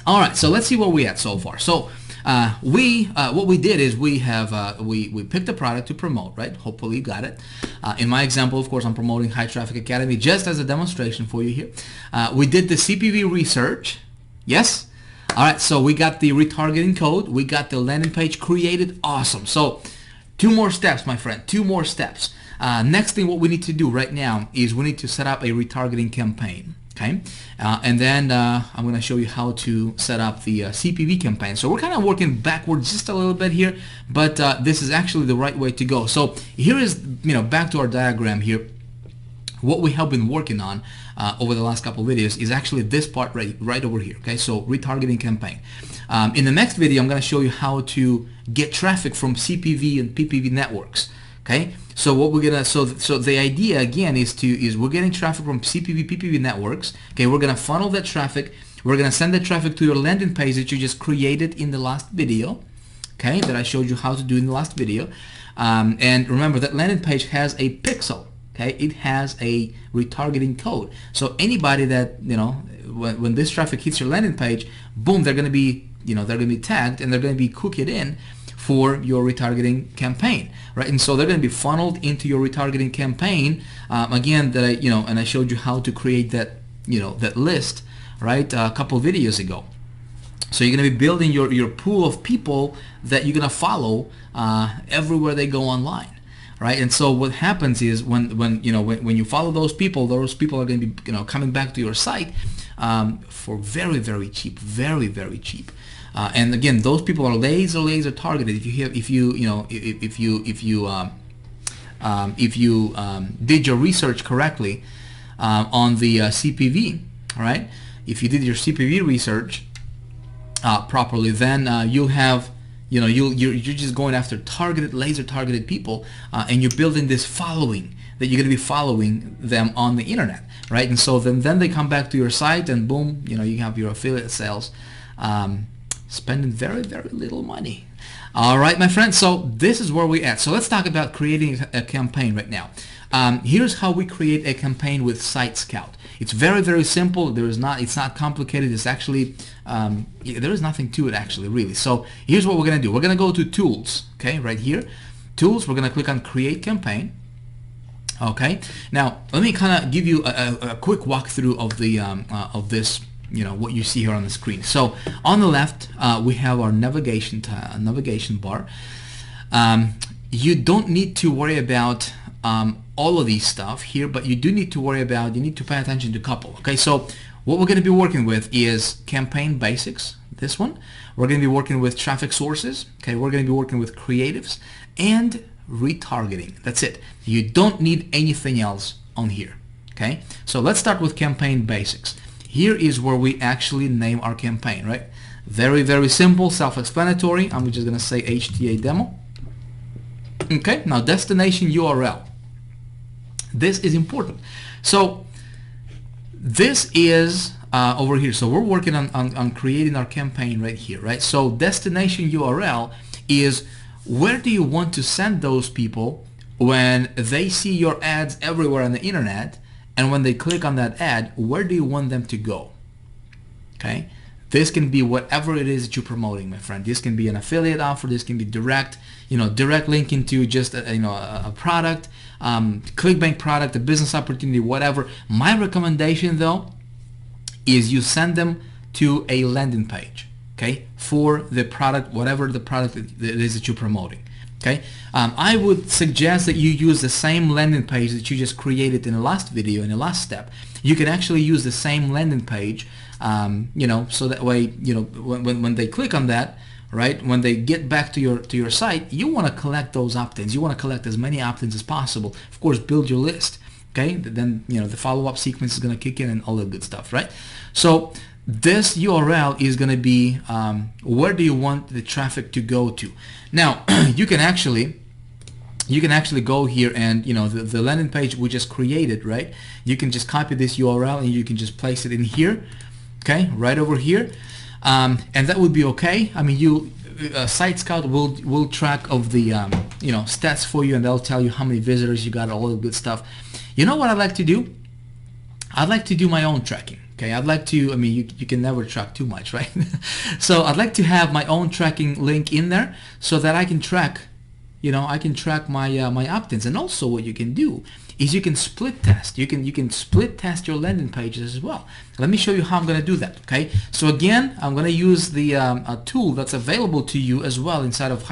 All right, so let's see where we at so far. So what we did is we have we picked a product to promote, right? Hopefully you got it. In my example, of course, I'm promoting High Traffic Academy just as a demonstration for you here. We did the CPV research. Yes. All right, so we got the retargeting code. We got the landing page created. Awesome. So 2 more steps, my friend. 2 more steps. Next thing, what we need to do right now is we need to set up a retargeting campaign. Okay, and then I'm going to show you how to set up the CPV campaign. So we're kind of working backwards just a little bit here, but this is actually the right way to go. So here is, back to our diagram here. What we have been working on over the last couple of videos is actually this part right over here. Okay, so retargeting campaign. In the next video, I'm going to show you how to get traffic from CPV and PPV networks. Okay, so what we're gonna so the idea again is we're getting traffic from CPV PPV networks. Okay, we're gonna funnel that traffic. We're gonna send that traffic to your landing page that you just created in the last video. Okay, that I showed you how to do in the last video. And remember that landing page has a pixel. Okay, it has a retargeting code. So anybody that when this traffic hits your landing page, boom, they're gonna be they're gonna be tagged and they're gonna be cookied in for your retargeting campaign, right? And so they're going to be funneled into your retargeting campaign. Again, that and I showed you how to create that, that list, right? A couple videos ago. So you're going to be building your pool of people that you're going to follow everywhere they go online, right? And so what happens is when you follow those people are going to be coming back to your site for very, very cheap, very, very cheap. And again, those people are laser targeted. If you did your research correctly on the CPV, right? If you did your CPV research properly, then you'll have you're just going after laser targeted people, and you're building this following that you're going to be following them on the internet, right? And so then they come back to your site, and boom, you have your affiliate sales. Spending very, very little money. All right, my friends, so this is where we're at. So let's talk about creating a campaign right now. Here's how we create a campaign with Site Scout. It's very, very simple. It's not complicated. It's actually there is nothing to it actually, really. So here's what we're gonna do. We're gonna go to Tools, okay, right here. Tools. We're gonna click on Create Campaign. Okay. Now let me kind of give you a quick walkthrough of the this. What you see here on the screen. So on the left, we have our navigation bar. You don't need to worry about all of these stuff here, but you do need to you need to pay attention to a couple. Okay, so what we're going to be working with is campaign basics. This one, we're going to be working with traffic sources. Okay, we're going to be working with creatives and retargeting. That's it. You don't need anything else on here. Okay, so let's start with campaign basics. Here is where we actually name our campaign, right? Very, very simple, self-explanatory. I'm just gonna say HTA demo. Okay, now destination URL. This is important. So this is over here. So we're working on creating our campaign right here, right? So destination URL is where do you want to send those people when they see your ads everywhere on the internet. And when they click on that ad, where do you want them to go? Okay, this can be whatever it is that you're promoting, my friend. This can be an affiliate offer. This can be direct link into just a product, ClickBank product, a business opportunity, whatever. My recommendation though is you send them to a landing page, okay, for the product, whatever the product it is that you're promoting. Okay, I would suggest that you use the same landing page that you just created in the last video, in the last step. You can actually use the same landing page, so that way, when they click on that, right, when they get back to your site, you want to collect those opt-ins. You want to collect as many opt-ins as possible. Of course, build your list. Okay, then the follow-up sequence is going to kick in and all the good stuff, right? So this URL is going to be where do you want the traffic to go to. Now you can actually go here and the landing page we just created, right? You can just copy this URL and you can just place it in here, okay, right over here, and that would be okay. I mean, Site Scout will track of the stats for you, and they'll tell you how many visitors you got, all the good stuff. You know what I like to do? I'd like to do my own tracking. Okay, I'd like to, I mean, you can never track too much, right? So I'd like to have my own tracking link in there so that I can track, you know, I can track my my opt-ins. And also what you can do is you can split test. You can split test your landing pages as well. Let me show you how I'm going to do that. Okay, so again, I'm going to use the a tool that's available to you as well inside of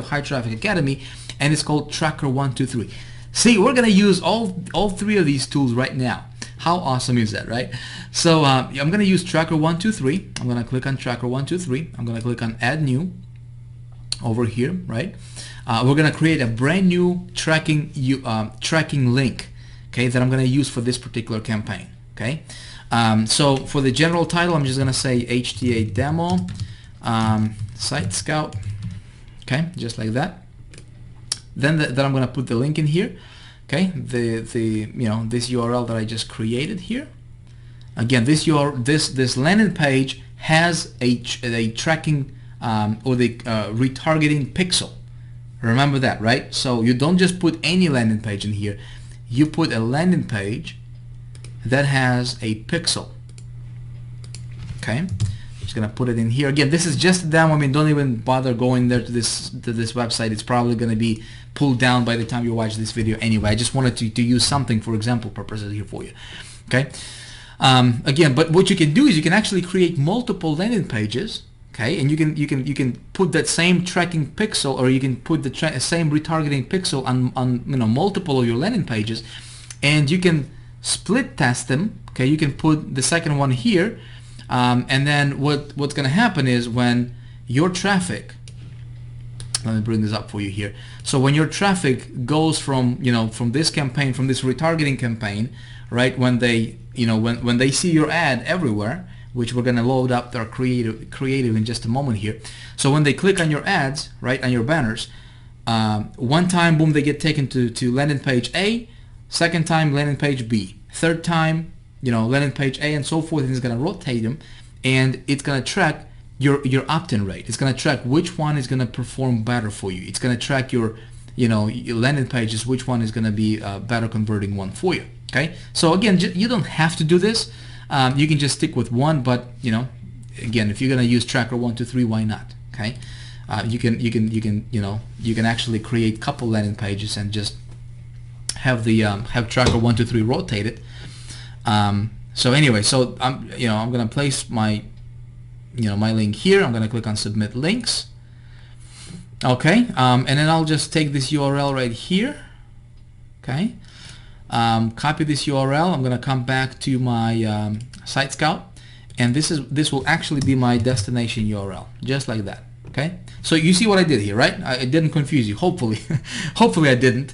High Traffic Academy, and it's called Tracker 123. See, we're going to use all three of these tools right now. How awesome is that, right? So I'm going to use Tracker 123. I'm going to click on Tracker 123. I'm going to click on Add New over here, right? We're going to create a brand new tracking link, okay, that I'm going to use for this particular campaign, okay? So for the general title, I'm just going to say HTA demo site scout, okay, just like that. Then I'm going to put the link in here. Okay, the you know, this URL that I just created here. Again, this landing page has a tracking or the retargeting pixel. Remember that, right? So you don't just put any landing page in here. You put a landing page that has a pixel. Okay, just gonna put it in here. Again, this is just a demo. I mean, don't even bother going there to this website. It's probably gonna be pulled down by the time you watch this video anyway. I just wanted to use something for example purposes here for you. Okay. Again, but what you can do is you can actually create multiple landing pages. Okay, and you can put that same tracking pixel, or you can put the same retargeting pixel on you know, multiple of your landing pages, and you can split test them. Okay, you can put the second one here, and then what's going to happen is when your traffic, let me bring this up for you here. So when your traffic goes from, you know, from this campaign, from this retargeting campaign, right? When they, you know, when they see your ad everywhere, which we're going to load up their creative in just a moment here. So when they click on your ads, right, on your banners, one time, boom, they get taken to landing page A. Second time, landing page B. Third time, you know, landing page A, and so forth. And it's going to rotate them, and it's going to track your opt-in rate. It's going to track which one is going to perform better for you. It's going to track your, you know, your landing pages, which one is going to be a better converting one for you. Okay, so again, you don't have to do this. You can just stick with one, but you know, again, if you're going to use Tracker 123, why not? Okay, you can you know, you can actually create couple landing pages and just have the have Tracker 123 rotated. So anyway, so I'm going to place my, you know, my link here. I'm going to click on Submit Links. Okay, and then I'll just take this URL right here. Okay, copy this URL. I'm going to come back to my Site Scout, and this will actually be my destination URL, just like that. Okay, so you see what I did here, right? I didn't confuse you. Hopefully, hopefully I didn't.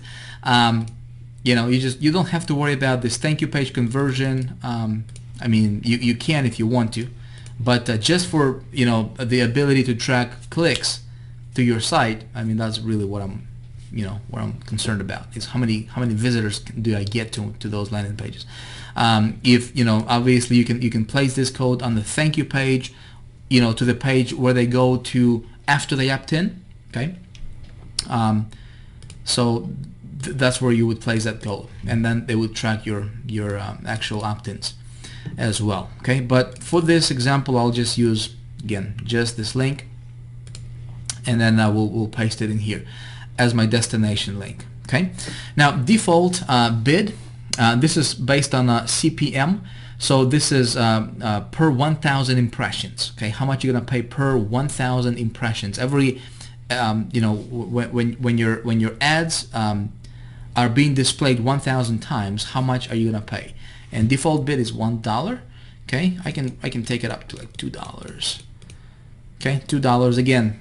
You know, you don't have to worry about this thank you page conversion. I mean, you can if you want to, but just for, you know, the ability to track clicks to your site, I mean, that's really what I'm, you know, what I'm concerned about, is how many visitors do I get to those landing pages. If, you know, obviously you can place this code on the thank you page, you know, to the page where they go to after they opt in. Okay, so that's where you would place that code, and then they would track your actual opt-ins as well. Okay, but for this example, I'll just use, again, just this link, and then we'll paste it in here as my destination link. Okay, now default bid, this is based on CPM, so this is per 1,000 impressions. Okay, how much you're gonna pay per 1,000 impressions? Every you know, when your ads are being displayed 1,000 times, how much are you gonna pay? And default bid is $1. Okay, I can take it up to like $2. Okay, $2 again.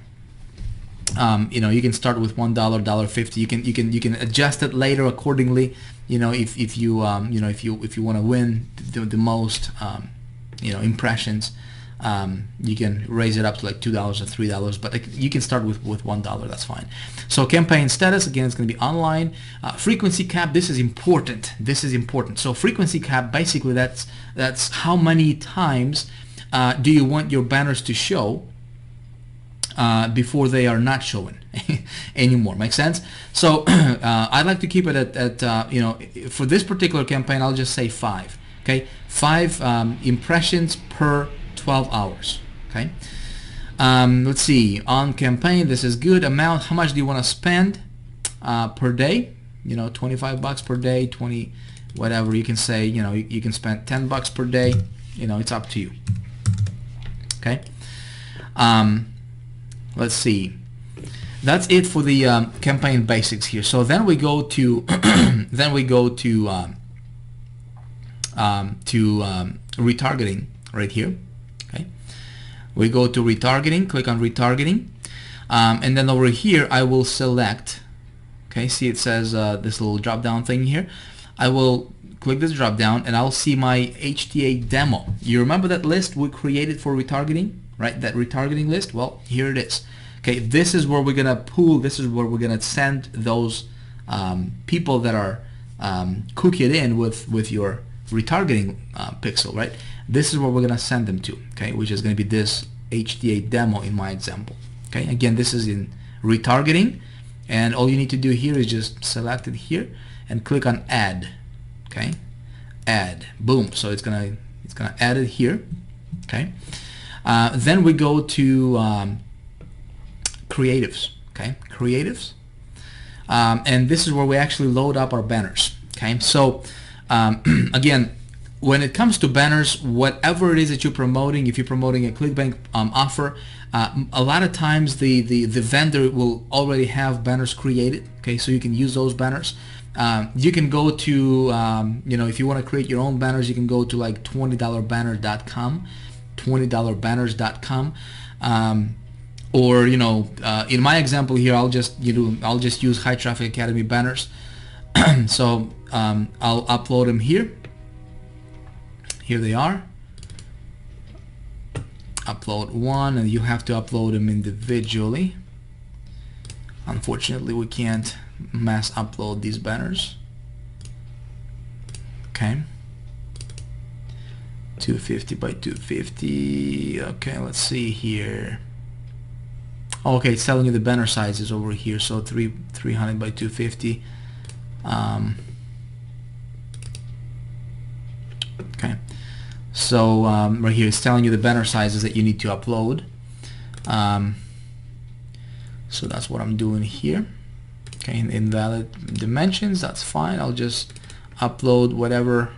You know, you can start with $1, $1.50. You can adjust it later accordingly. You know, if you you know, if you want to win the most you know, impressions, you can raise it up to like $2 or $3, but you can start with $1. That's fine. So campaign status, again, it's going to be online. Frequency cap, this is important. This is important. So frequency cap, basically that's how many times do you want your banners to show before they are not showing anymore. Make sense? So I'd like to keep it at you know, for this particular campaign, I'll just say 5. Okay, Okay, 5 impressions per 12 hours. Okay, let's see, on campaign, this is good. Amount, how much do you want to spend per day? You know, 25 bucks per day, 20, whatever. You can say, you know, you can spend 10 bucks per day. You know, it's up to you. Okay, let's see. That's it for the campaign basics here. So then we go to retargeting right here. Okay, we go to retargeting, click on retargeting, and then over here I will select, okay, see it says this little drop down thing here. I will click this drop down and I'll see my HTA demo. You remember that list we created for retargeting, right? That retargeting list? Well, here it is. Okay, this is where we're gonna pull, this is where we're gonna send those people that are cookied in with your retargeting pixel, right? This is where we're gonna send them to, okay, which is gonna be this HTA demo in my example. Okay, again, this is in retargeting, and all you need to do here is just select it here and click on add. Okay, add, boom. So it's gonna add it here. Okay, then we go to creatives. Okay, creatives, and this is where we actually load up our banners. Okay, so again, when it comes to banners, whatever it is that you're promoting, if you're promoting a ClickBank offer, a lot of times the vendor will already have banners created. Okay, so you can use those banners. You can go to, you know, if you want to create your own banners, you can go to like $20banner.com, $20banners.com, or, you know, in my example here, I'll just use High Traffic Academy banners. So I'll upload them here. Here they are. Upload one, and you have to upload them individually. Unfortunately, we can't mass upload these banners. Okay, 250 by 250. Okay, let's see here. Okay, it's telling you the banner sizes over here. So 300 by 250. Okay, so right here it's telling you the banner sizes that you need to upload. So that's what I'm doing here. Okay, invalid dimensions, that's fine. I'll just upload whatever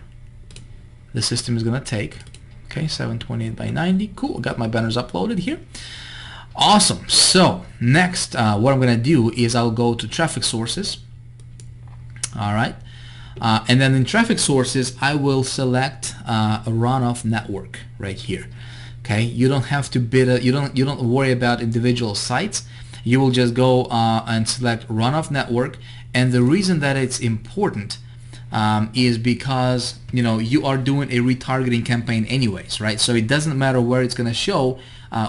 the system is gonna take. Okay, 728 by 90. Cool, got my banners uploaded here. Awesome. So next, what I'm gonna do is I'll go to traffic sources. All right, and then in traffic sources, I will select a runoff network right here. Okay, you don't have to bid. You don't worry about individual sites. You will just go and select runoff network, and the reason that it's important is because, you know, you are doing a retargeting campaign anyways, right? So it doesn't matter where it's going to show,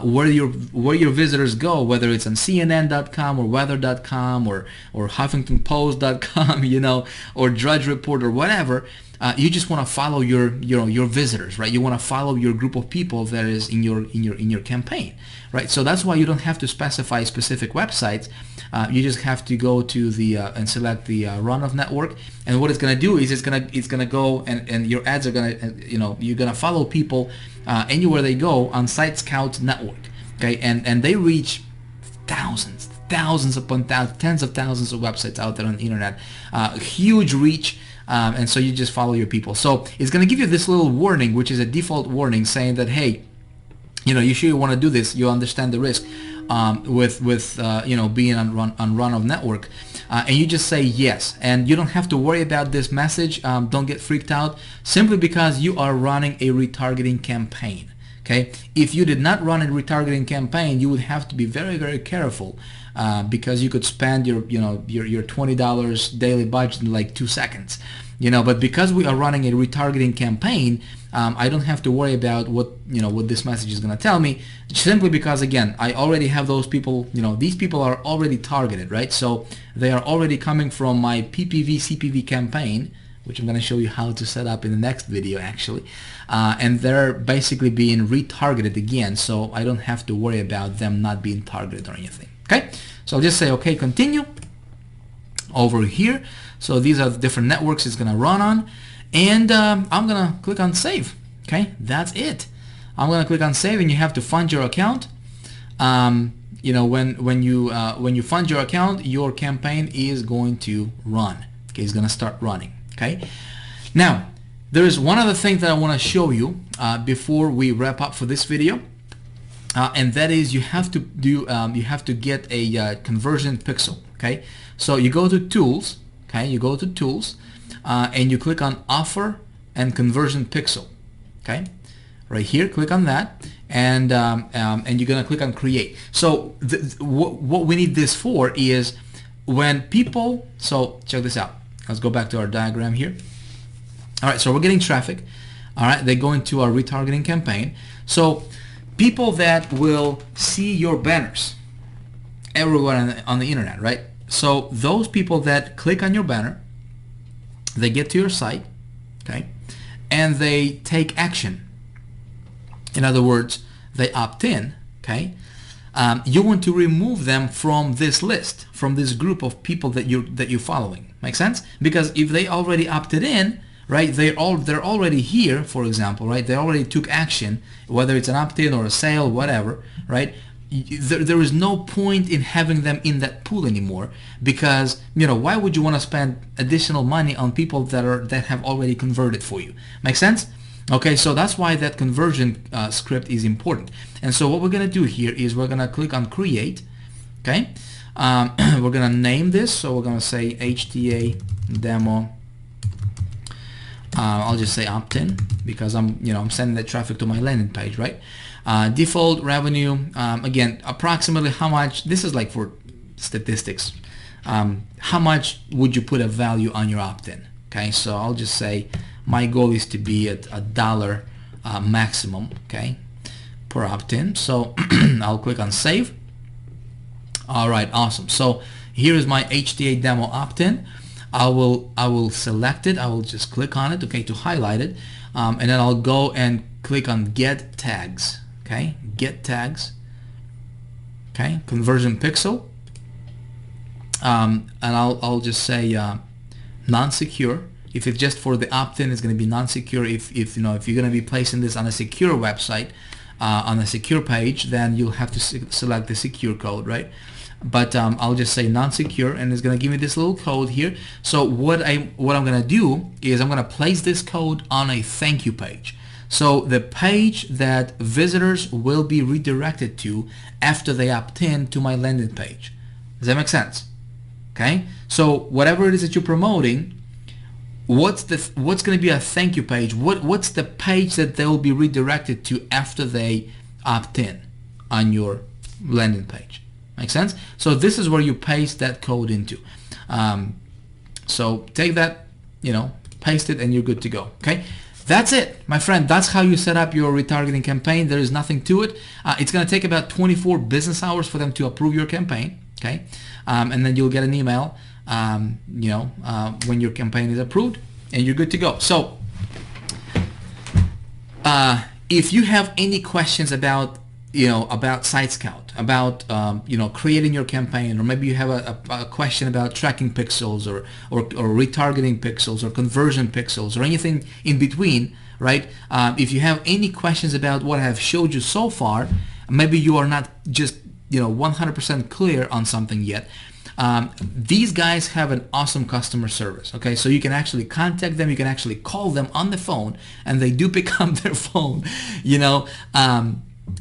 where your visitors go, whether it's on CNN.com or weather.com or HuffingtonPost.com, you know, or Drudge Report or whatever. You just want to follow your visitors, right? You want to follow your group of people that is in your campaign, right? So that's why you don't have to specify specific websites. You just have to go to the and select the runoff network, and what it's going to do is it's gonna go and your ads are gonna, you know, you're gonna follow people anywhere they go on Site Scout network. Okay, and they reach thousands upon thousands, tens of thousands of websites out there on the internet. Huge reach. And so you just follow your people. So it's going to give you this little warning, which is a default warning saying that, hey, you know, you sure you want to do this? You understand the risk with you know, being on runoff network, and you just say yes, and you don't have to worry about this message. Don't get freaked out, simply because you are running a retargeting campaign. Okay, if you did not run a retargeting campaign, you would have to be very, very careful, because you could spend your $20 daily budget in like 2 seconds, you know. But because we are running a retargeting campaign, I don't have to worry about what this message is going to tell me, simply because, again, I already have those people. You know, these people are already targeted, right? So they are already coming from my PPV CPV campaign, which I'm going to show you how to set up in the next video, actually. And they're basically being retargeted again, so I don't have to worry about them not being targeted or anything. Okay, so I'll just say okay, continue over here. So these are the different networks it's going to run on, and I'm gonna click on save. Okay, that's it. I'm gonna click on save, and you have to fund your account. You know, when you fund your account, your campaign is going to run. Okay, it's gonna start running. Okay, now there is one other thing that I want to show you before we wrap up for this video, and that is you have to do you have to get a conversion pixel. Okay, so you go to tools. Okay, you go to tools, and you click on offer and conversion pixel. Okay, right here, click on that, and you're gonna click on create. So what we need this for is when people, so check this out. Let's go back to our diagram here. All right, so we're getting traffic. All right, they go into our retargeting campaign. So people that will see your banners everywhere on the internet, right? So those people that click on your banner, they get to your site, okay, and they take action. In other words, they opt in, okay. You want to remove them from this list, from this group of people that you're following. Make sense? Because if they already opted in, right, they're already here, for example, right? They already took action, whether it's an opt-in or a sale, whatever, right? There is no point in having them in that pool anymore, because you know, why would you want to spend additional money on people that have already converted for you? Make sense? Okay, so that's why that conversion script is important. And so what we're gonna do here is we're gonna click on create. Okay, we're gonna name this, so we're gonna say HTA demo. I'll just say opt-in, because I'm sending that traffic to my landing page, right? Default revenue, again, approximately how much, this is like for statistics, how much would you put a value on your opt-in? Okay, so I'll just say my goal is to be at $1 maximum, okay, per opt-in. So I'll click on save. All right, awesome. So here is my HTA demo opt-in. I will select it. I will just click on it, okay, to highlight it, and then I'll go and click on get tags. Okay, get tags. Okay, conversion pixel, and I'll just say non-secure. If it's just for the opt-in, it's going to be non-secure. If you're going to be placing this on a secure website, on a secure page, then you'll have to select the secure code, right? But I'll just say non-secure, and it's going to give me this little code here. So what I'm going to do is I'm going to place this code on a thank you page. So the page that visitors will be redirected to after they opt in to my landing page. Does that make sense? Okay. So whatever it is that you're promoting, what's going to be a thank you page? What's the page that they will be redirected to after they opt in on your landing page? Make sense? So this is where you paste that code into. So take that, paste it, and you're good to go. Okay, that's it, my friend. That's how you set up your retargeting campaign. There is nothing to it. It's going to take about 24 business hours for them to approve your campaign. Okay, and then you'll get an email, when your campaign is approved, and you're good to go. So if you have any questions about Site Scout, about creating your campaign, or maybe you have a question about tracking pixels or retargeting pixels or conversion pixels or anything in between, right? If you have any questions about what I have showed you so far, maybe you are not just 100% clear on something yet. These guys have an awesome customer service. Okay, so you can actually contact them, you can actually call them on the phone, and they do pick up their phone,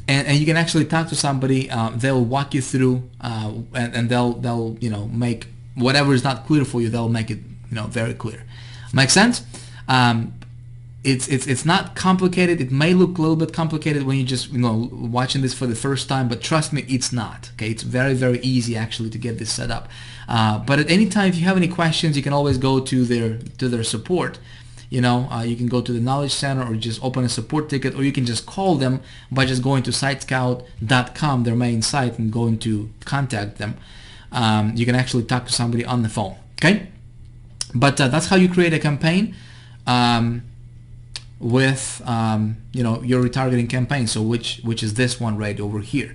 and you can actually talk to somebody. They'll walk you through, and they'll make whatever is not clear for you, they'll make it very clear. Make sense? It's not complicated. It may look a little bit complicated when you just watching this for the first time, but trust me, it's not. Okay, it's very, very easy actually to get this set up. But at any time, if you have any questions, you can always go to their support. You can go to the Knowledge Center, or just open a support ticket, or you can just call them by just going to sitescout.com, their main site, and going to contact them. You can actually talk to somebody on the phone. Okay, but that's how you create a campaign with your retargeting campaign. So which is this one right over here.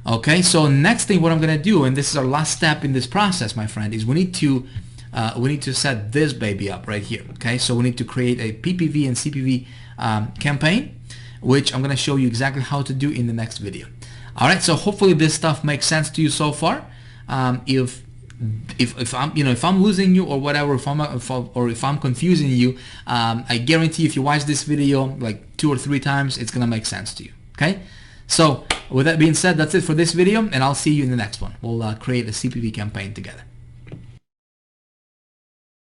Okay, so next thing what I'm gonna do, and this is our last step in this process, my friend, is we need to we need to set this baby up right here. Okay, so we need to create a PPV and CPV campaign, which I'm going to show you exactly how to do in the next video. All right, so hopefully this stuff makes sense to you so far. If I'm if I'm losing you or whatever, if I'm confusing you, I guarantee if you watch this video like 2 or 3 times, it's gonna make sense to you. Okay, so with that being said, that's it for this video, and I'll see you in the next one. We'll create a CPV campaign together.